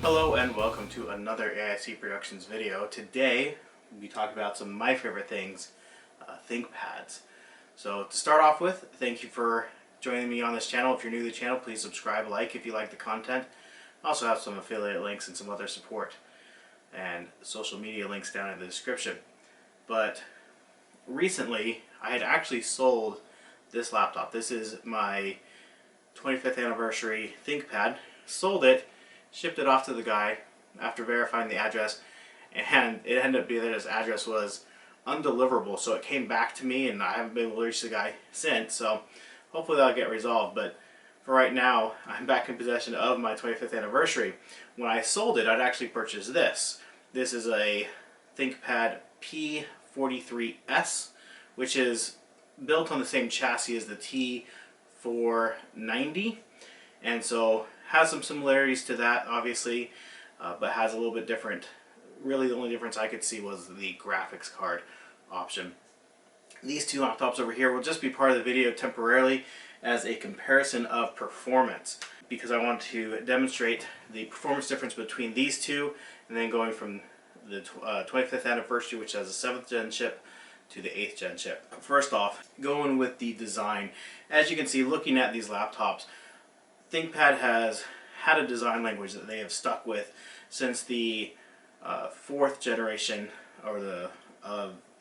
Hello and welcome to another AIC Productions video. Today we'll be talking about some of my favorite things, Thinkpads. So to start off with, thank you for joining me on this channel. If you're new to the channel, please subscribe, like if you like the content. I also have some affiliate links and some other support and social media links down in the description. But recently I had actually sold this laptop. This is my 25th anniversary Thinkpad. Sold it, shipped it off to the guy after verifying the address, and it ended up being that his address was undeliverable, so it came back to me and I haven't been able to reach the guy since, so hopefully that'll get resolved. But for right now, I'm back in possession of my 25th anniversary. When I sold it, I'd actually purchased this. This is a Thinkpad P43s, which is built on the same chassis as the T490, and so has some similarities to that, obviously, but has a little bit different. Really, the only difference I could see was the graphics card option. These two laptops over here will just be part of the video temporarily as a comparison of performance, because I want to demonstrate the performance difference between these two, and then going from the 25th anniversary, which has a 7th gen chip, to the 8th gen chip. First off, going with the design. As you can see, looking at these laptops, Thinkpad has had a design language that they have stuck with since the 4th generation, or the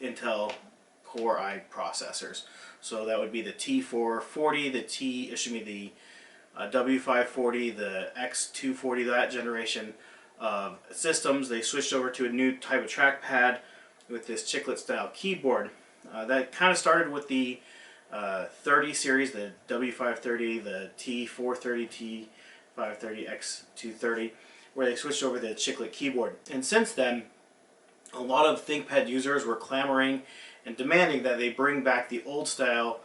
Intel Core i processors. So that would be the T440, the W540, the X240, that generation of systems. They switched over to a new type of trackpad with this chiclet style keyboard. That kind of started with the 30 series, the W530, the T430, T530, X230, where they switched over to the chiclet keyboard. And since then, a lot of Thinkpad users were clamoring and demanding that they bring back the old style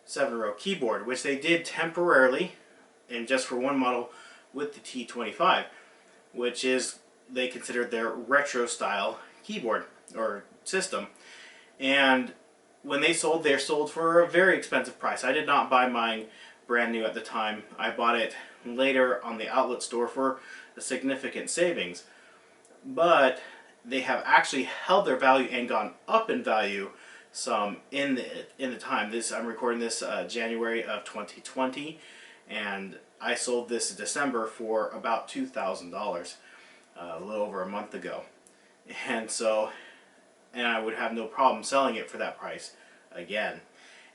7-row keyboard, which they did temporarily, and just for one model, with the T25, which is, they considered their retro style keyboard or system. And when they sold, they're sold for a very expensive price. I did not buy mine brand new at the time. I bought it later on the outlet store for a significant savings. But they have actually held their value and gone up in value some in the time. I'm recording this January of 2020, and I sold this in December for about $2,000, a little over a month ago. And I would have no problem selling it for that price again.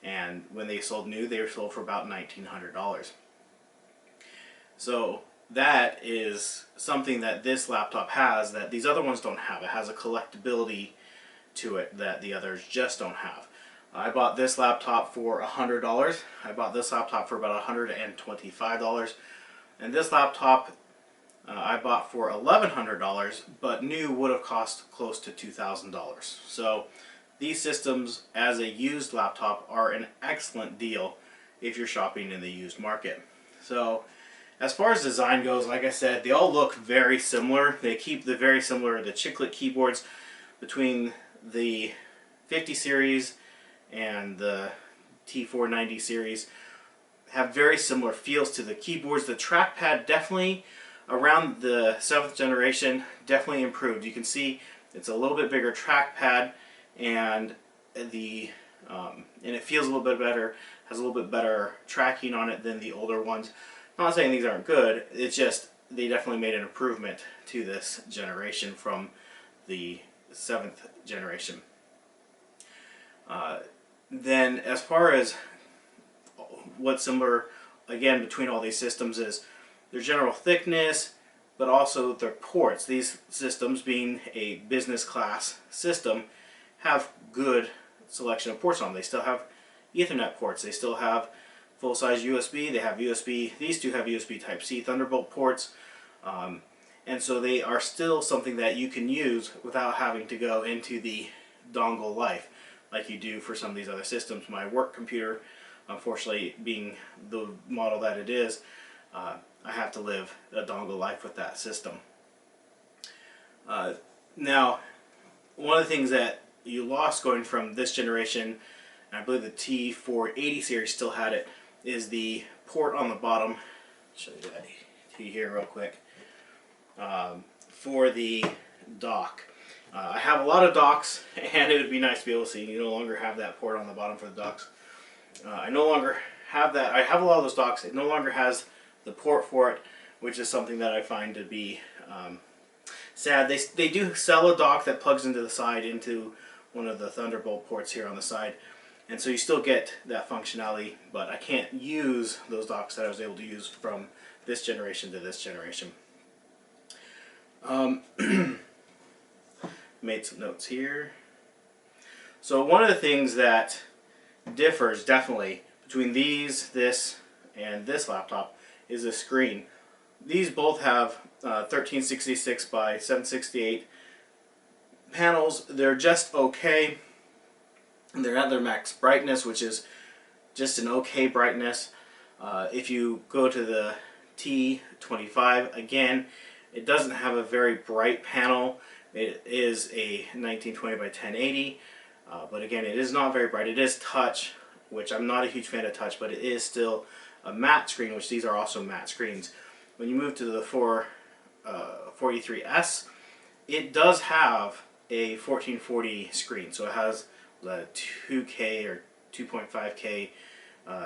And when they sold new, they were sold for about $1,900. So that is something that this laptop has that these other ones don't have. It has a collectability to it that the others just don't have. I bought this laptop for $100. I bought this laptop for about $125. And this laptop I bought for $1,100, but new would have cost close to $2,000. So these systems as a used laptop are an excellent deal if you're shopping in the used market. So as far as design goes, like I said, they all look very similar. They keep the very similar, the chiclet keyboards between the 50 series and the T490 series have very similar feels to the keyboards. The trackpad definitely, around the 7th generation, definitely improved. You can see it's a little bit bigger trackpad, and and it feels a little bit better, has a little bit better tracking on it than the older ones. I'm not saying these aren't good, it's just they definitely made an improvement to this generation from the 7th generation. Then as far as what's similar, again, between all these systems is their general thickness, but also their ports. These systems, being a business class system, have good selection of ports on them. They still have Ethernet ports. They still have full-size USB. They have USB. These two have USB Type-C Thunderbolt ports. And so they are still something that you can use without having to go into the dongle life like you do for some of these other systems. My work computer, unfortunately, being the model that it is, I have to live a dongle life with that system. Now, one of the things that you lost going from this generation, and I believe the T480 series still had it, is the port on the bottom. I'll show you that to you here real quick. for the dock. I have a lot of docks, and it would be nice to be able to see. You no longer have that port on the bottom for the docks. I no longer have that. I have a lot of those docks. It no longer has the port for it, which is something that I find to be sad. They do sell a dock that plugs into the side into one of the Thunderbolt ports here on the side, and so you still get that functionality, but I can't use those docks that I was able to use from this generation to this generation. Made some notes here. So one of the things that differs definitely between this, and this laptop is the screen. These both have 1366 by 768 panels. They're just okay. They're at their max brightness, which is just an okay brightness. If you go to the T25, again, it doesn't have a very bright panel. It is a 1920 by 1080, but again, it is not very bright. It is touch, which I'm not a huge fan of touch, but it is still a matte screen, which these are also matte screens. When you move to the 43s, it does have a 1440 screen, so it has the 2K or 2.5K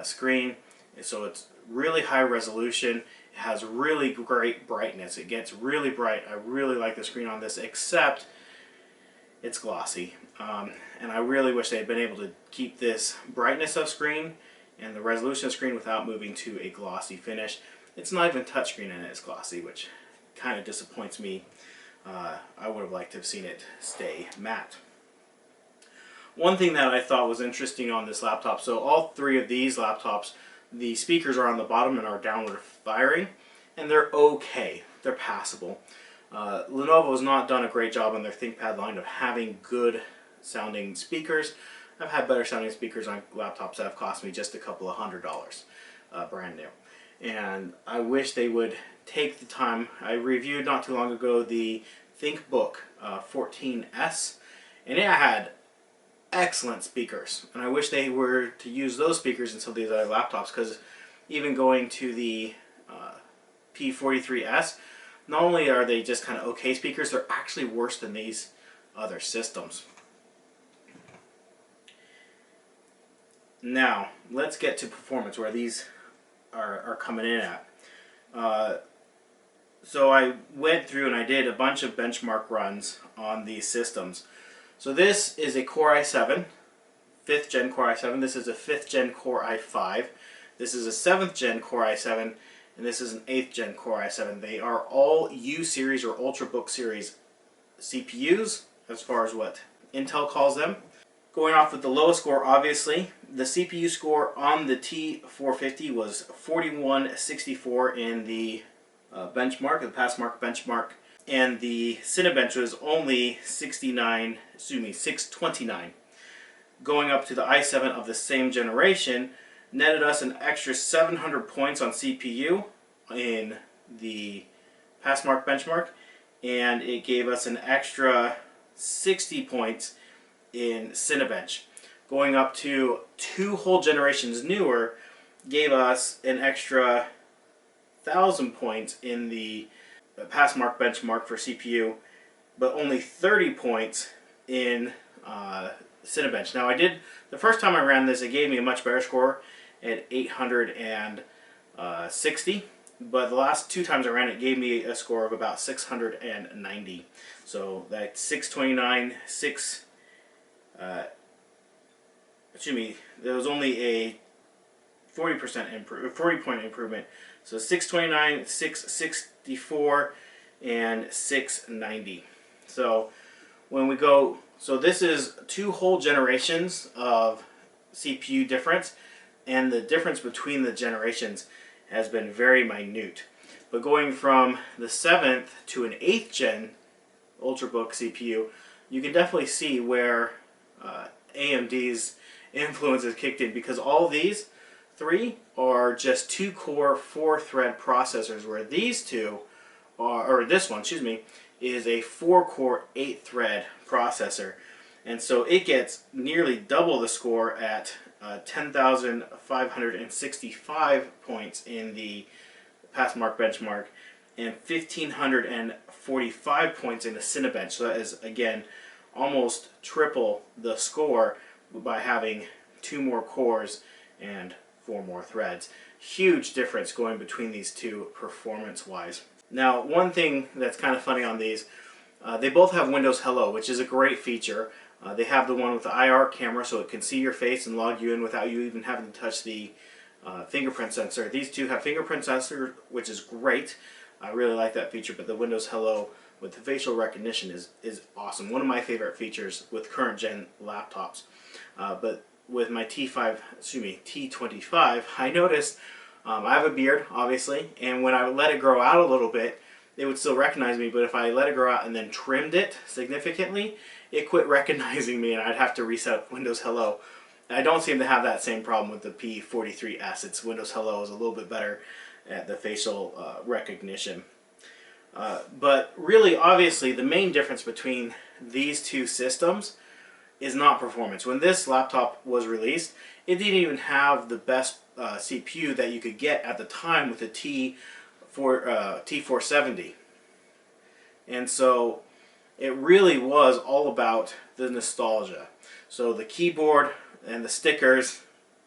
screen, so it's really high resolution. It has really great brightness. It gets really bright. I really like the screen on this, except it's glossy. And I really wish they had been able to keep this brightness of screen and the resolution of screen without moving to a glossy finish. It's not even touchscreen and it's glossy, which kind of disappoints me. I would have liked to have seen it stay matte. One thing that I thought was interesting on this laptop, so all three of these laptops, the speakers are on the bottom and are downward firing, and they're okay. They're passable. Lenovo has not done a great job on their Thinkpad line of having good sounding speakers. I've had better sounding speakers on laptops that have cost me just a couple of $100 brand new. And I wish they would take the time. I reviewed not too long ago the Thinkbook 14s, and it had excellent speakers, and I wish they were to use those speakers in some of these other laptops, because even going to the P43s, not only are they just kind of okay speakers, they're actually worse than these other systems. Now let's get to performance, where these are coming in at. So I went through and I did a bunch of benchmark runs on these systems. So this is a Core i7, 5th gen Core i7. This is a 5th gen Core i5. This is a 7th gen Core i7, and this is an 8th gen Core i7. They are all U series or Ultrabook series CPUs, as far as what Intel calls them. Going off with the lowest score, obviously, the CPU score on the T450 was 4164 in the benchmark, the Passmark benchmark. And the Cinebench was only 629. Going up to the i7 of the same generation netted us an extra 700 points on CPU in the Passmark benchmark, and it gave us an extra 60 points in Cinebench. Going up to 2 whole generations newer gave us an extra 1,000 points in the Passmark benchmark for CPU, but only 30 points in Cinebench. Now the first time I ran this, it gave me a much better score at 860, but the last 2 times I ran it gave me a score of about 690. So that's 629, there was only a 40 point improvement. So 629, 664, and 690. So when we go, so this is 2 whole generations of CPU difference, and the difference between the generations has been very minute. But going from the 7th to an 8th gen Ultrabook CPU, you can definitely see where AMD's influence has kicked in, because all these 3 are just 2-core 4-thread processors, where these 2 are, or this one, excuse me, is a 4-core 8-thread processor, and so it gets nearly double the score at 10,565 points in the Passmark benchmark, and 1,545 points in the Cinebench. So that is, again, almost triple the score by having 2 more cores and 4 more threads. Huge difference going between these two performance-wise. Now, one thing that's kind of funny on these, they both have Windows Hello, which is a great feature. They have the one with the IR camera, so it can see your face and log you in without you even having to touch the fingerprint sensor. These two have fingerprint sensor, which is great. I really like that feature, but the Windows Hello with the facial recognition is awesome. One of my favorite features with current gen laptops. But with my T25, I noticed I have a beard, obviously, and when I let it grow out a little bit, it would still recognize me, but if I let it grow out and then trimmed it significantly, it quit recognizing me and I'd have to reset Windows Hello. And I don't seem to have that same problem with the P43s. It's Windows Hello is a little bit better at the facial recognition. But really, obviously, the main difference between these two systems is not performance. When this laptop was released, it didn't even have the best CPU that you could get at the time with the T470. And so it really was all about the nostalgia. So the keyboard and the stickers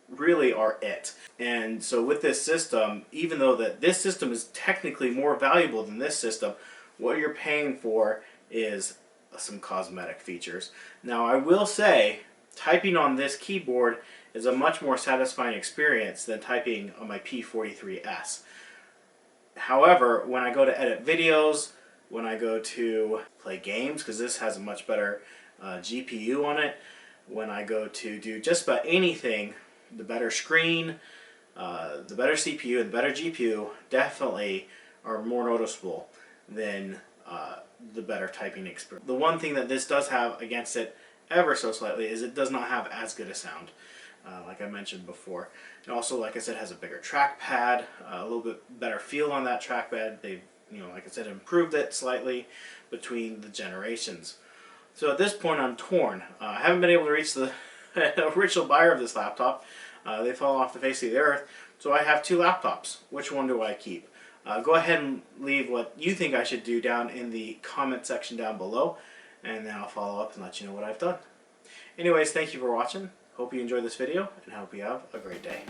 really are it. And so with this system, even though that this system is technically more valuable than this system, what you're paying for is some cosmetic features. Now I will say, typing on this keyboard is a much more satisfying experience than typing on my P43s. However, when I go to edit videos, when I go to play games, because this has a much better GPU on it, when I go to do just about anything, the better screen, the better CPU, and the better GPU definitely are more noticeable than the better typing experience. The one thing that this does have against it ever so slightly is it does not have as good a sound, like I mentioned before. It also, like I said, has a bigger trackpad, a little bit better feel on that trackpad. They've, like I said, improved it slightly between the generations. So at this point I'm torn. I haven't been able to reach the original buyer of this laptop. They fell off the face of the earth. So I have 2 laptops. Which one do I keep? Go ahead and leave what you think I should do down in the comment section down below, and then I'll follow up and let you know what I've done. Anyways, thank you for watching. Hope you enjoyed this video, and I hope you have a great day.